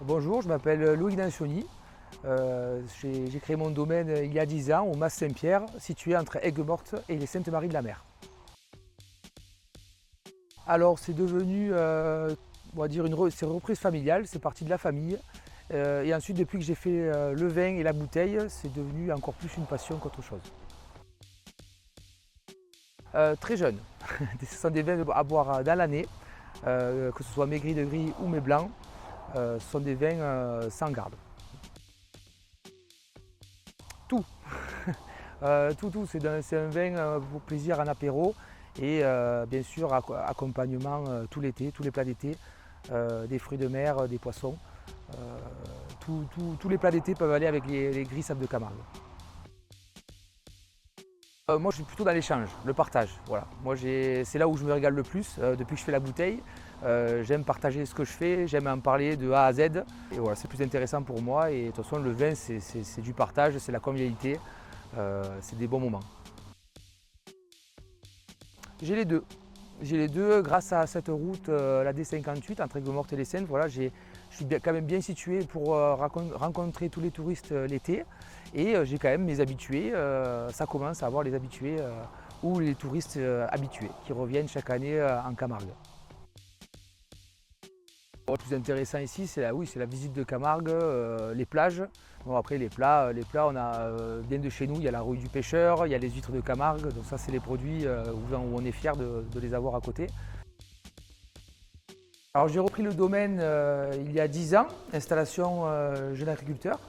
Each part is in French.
Bonjour, je m'appelle Loïc Dancioni. J'ai créé mon domaine il y a 10 ans au Mas Saint-Pierre, situé entre Aigues-Mortes et les Saintes-Maries-de-la-Mer. Alors c'est devenu, on va dire, c'est une reprise familiale, c'est parti de la famille. Et ensuite, depuis que j'ai fait le vin et la bouteille, c'est devenu encore plus une passion qu'autre chose. Très jeune, ce sont des vins à boire dans l'année, que ce soit mes gris de gris ou mes blancs, ce sont des vins sans garde. Tout, tout. C'est un vin pour plaisir en apéro et bien sûr accompagnement tout l'été, tous les plats d'été, des fruits de mer, des poissons. Euh, tous les plats d'été peuvent aller avec les gris sables de Camargue. Moi je suis plutôt dans l'échange, le partage. Voilà. Moi c'est là où je me régale le plus depuis que je fais la bouteille. J'aime partager ce que je fais, j'aime en parler de A à Z. Et voilà, c'est plus intéressant pour moi. Et de toute façon le vin c'est du partage, c'est la convivialité, c'est des bons moments. J'ai les deux. J'ai les deux grâce à cette route, la D58 entre Aigues-Mortes et les Saintes. Voilà, je suis quand même bien situé pour rencontrer tous les touristes l'été. Et j'ai quand même mes habitués. Ça commence à avoir les habitués ou les touristes habitués qui reviennent chaque année en Camargue. Le plus intéressant ici, c'est la visite de Camargue, les plages. Bon, après les plats, on a bien de chez nous, il y a la rouille du pêcheur, il y a les huîtres de Camargue, donc ça c'est les produits où on est fier de les avoir à côté. Alors j'ai repris le domaine il y a 10 ans, installation jeune agriculteur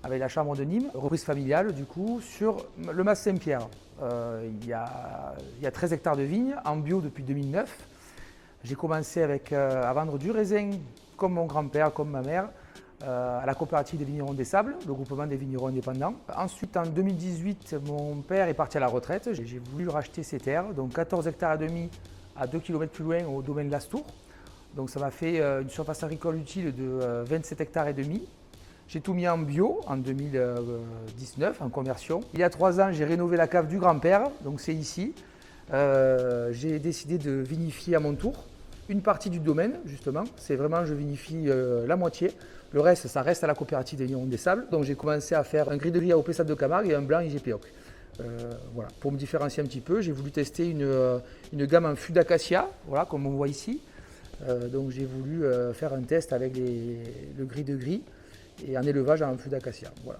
avec la chambre de Nîmes, reprise familiale du coup sur le Mas Saint-Pierre. Il y a 13 hectares de vignes en bio depuis 2009. J'ai commencé à vendre du raisin comme mon grand-père, comme ma mère, à la coopérative des vignerons des Sables, le groupement des vignerons indépendants. Ensuite, en 2018, mon père est parti à la retraite. J'ai voulu racheter ses terres, donc 14 hectares et demi à 2 km plus loin au domaine Lastour. Donc ça m'a fait une surface agricole utile de 27 hectares et demi. J'ai tout mis en bio en 2019, en conversion. Il y a 3 ans, j'ai rénové la cave du grand-père, donc c'est ici. J'ai décidé de vinifier à mon tour une partie du domaine, justement. C'est vraiment, je vinifie la moitié. Le reste, ça reste à la coopérative des vignerons des Sables. Donc j'ai commencé à faire un gris de gris AOP Sable de Camargue et un blanc IGP Oc. Voilà. Pour me différencier un petit peu, j'ai voulu tester une gamme en fût d'acacia, voilà, comme on voit ici. Donc j'ai voulu faire un test avec le gris de gris et en élevage en fût d'acacia. Voilà.